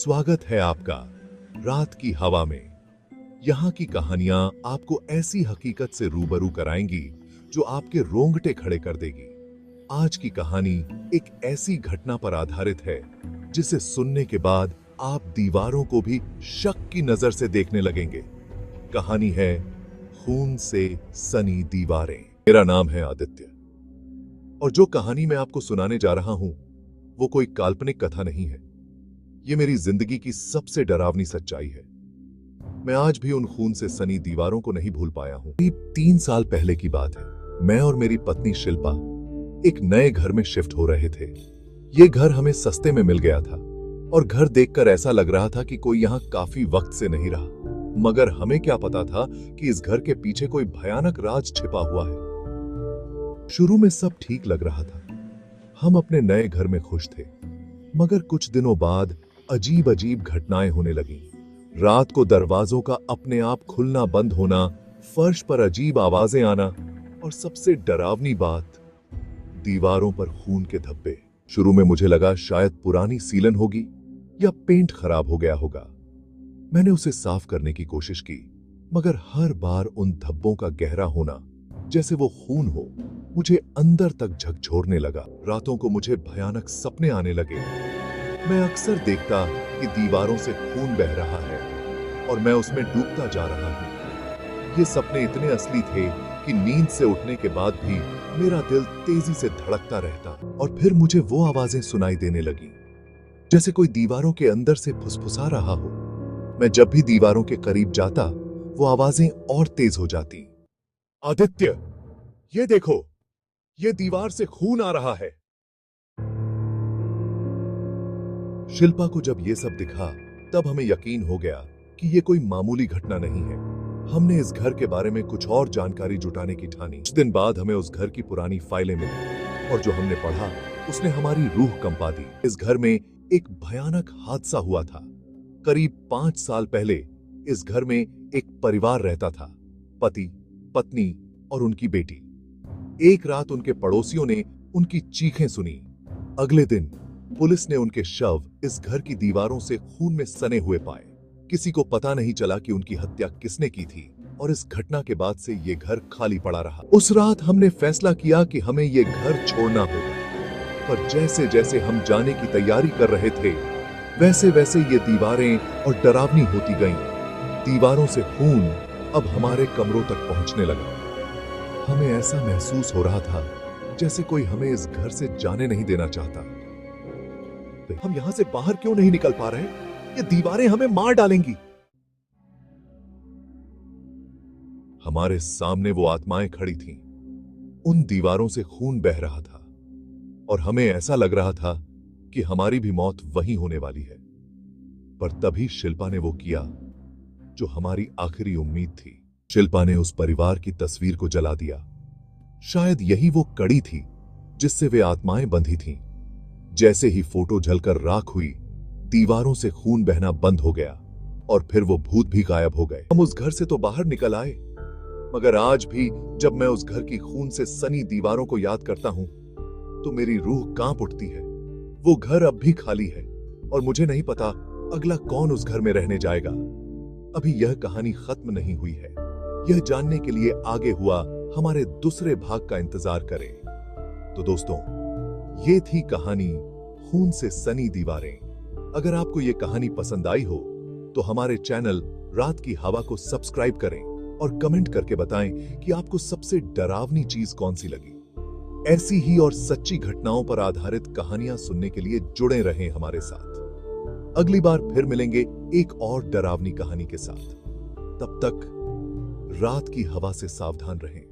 स्वागत है आपका रात की हवा में। यहाँ की कहानियां आपको ऐसी हकीकत से रूबरू कराएंगी जो आपके रोंगटे खड़े कर देगी। आज की कहानी एक ऐसी घटना पर आधारित है जिसे सुनने के बाद आप दीवारों को भी शक की नजर से देखने लगेंगे। कहानी है खून से सनी दीवारें। मेरा नाम है आदित्य और जो कहानी मैं आपको सुनाने जा रहा हूं वो कोई काल्पनिक कथा नहीं है। ये मेरी जिंदगी की सबसे डरावनी सच्चाई है। मैं आज भी उन खून से सनी दीवारों को नहीं भूल पाया हूं। करीब 3 साल पहले की बात है। मैं और मेरी पत्नी शिल्पा एक नए घर में शिफ्ट हो रहे थे। ये घर हमें सस्ते में मिल गया था और घर देखकर ऐसा लग रहा था कि कोई यहाँ काफी वक्त से नहीं रहा। मगर हमें क्या पता था कि इस घर के पीछे कोई भयानक राज छिपा हुआ है। शुरू में सब ठीक लग रहा था। हम अपने नए घर में खुश थे, मगर कुछ दिनों बाद अजीब अजीब घटनाएं होने लगीं। रात को दरवाजों का अपने आप खुलना बंद होना, फर्श पर अजीब आवाजें आना और सबसे डरावनी बात, दीवारों पर खून के धब्बे। शुरू में मुझे लगा शायद पुरानी सीलन होगी या पेंट खराब हो गया होगा। मैंने उसे साफ करने की कोशिश की, मगर हर बार उन धब्बों का गहरा होना, जैसे वो खून हो, मुझे अंदर तक झकझोरने लगा। रातों को मुझे भयानक सपने आने लगे। मैं अक्सर देखता कि दीवारों से खून बह रहा है और मैं उसमें डूबता जा रहा हूं। ये सपने इतने असली थे कि नींद से उठने के बाद भी मेरा दिल तेजी से धड़कता रहता और फिर मुझे वो आवाजें सुनाई देने लगी जैसे कोई दीवारों के अंदर से फुसफुसा रहा हो। मैं जब भी दीवारों के करीब जाता वो आवाजें और तेज हो जाती। आदित्य, ये देखो, ये दीवार से खून आ रहा है। शिल्पा को जब ये सब दिखा तब हमें यकीन हो गया कि ये कोई मामूली घटना नहीं है। हमने इस घर के बारे में कुछ और जानकारी जुटाने की ठानी। कुछ दिन बाद हमें उस घर की पुरानी फाइलें मिली और जो हमने पढ़ा उसने हमारी रूह कंपा दी। इस घर में एक भयानक हादसा हुआ था। करीब 5 साल पहले इस घर में एक परिवार रहता था, पति, पत्नी और उनकी बेटी। एक रात उनके पड़ोसियों ने उनकी चीखें सुनी। अगले दिन पुलिस ने उनके शव इस घर की दीवारों से खून में सने हुए पाए। किसी को पता नहीं चला कि उनकी हत्या किसने की थी और इस घटना के बाद से ये घर खाली पड़ा रहा। उस रात हमने फैसला किया कि हमें ये घर छोड़ना होगा, पर जैसे जैसे हम जाने की तैयारी कर रहे थे वैसे वैसे ये दीवारें और डरावनी होती गईं। दीवारों से खून अब हमारे कमरों तक पहुंचने लगा। हमें ऐसा महसूस हो रहा था जैसे कोई हमें इस घर से जाने नहीं देना चाहता। हम यहां से बाहर क्यों नहीं निकल पा रहे? ये दीवारें हमें मार डालेंगी। हमारे सामने वो आत्माएं खड़ी थीं। उन दीवारों से खून बह रहा था और हमें ऐसा लग रहा था कि हमारी भी मौत वहीं होने वाली है। पर तभी शिल्पा ने वो किया जो हमारी आखिरी उम्मीद थी। शिल्पा ने उस परिवार की तस्वीर को जला दिया। शायद यही वो कड़ी थी जिससे वे आत्माएं बंधी थीं। जैसे ही फोटो जलकर राख हुई, दीवारों से खून बहना बंद हो गया और फिर वो भूत भी गायब हो गए। हम उस घर से तो बाहर निकल आए, मगर आज भी जब मैं उस घर की खून से सनी दीवारों को याद करता हूं तो मेरी रूह कांप उठती है। वो घर अब भी खाली है और मुझे नहीं पता अगला कौन उस घर में रहने जाएगा। अभी यह कहानी खत्म नहीं हुई है। यह जानने के लिए आगे हुआ हमारे दूसरे भाग का इंतजार करें। तो दोस्तों, ये थी कहानी खून से सनी दीवारें। अगर आपको ये कहानी पसंद आई हो तो हमारे चैनल रात की हवा को सब्सक्राइब करें और कमेंट करके बताएं कि आपको सबसे डरावनी चीज कौन सी लगी। ऐसी ही और सच्ची घटनाओं पर आधारित कहानियां सुनने के लिए जुड़े रहें हमारे साथ। अगली बार फिर मिलेंगे एक और डरावनी कहानी के साथ। तब तक रात की हवा से सावधान रहें।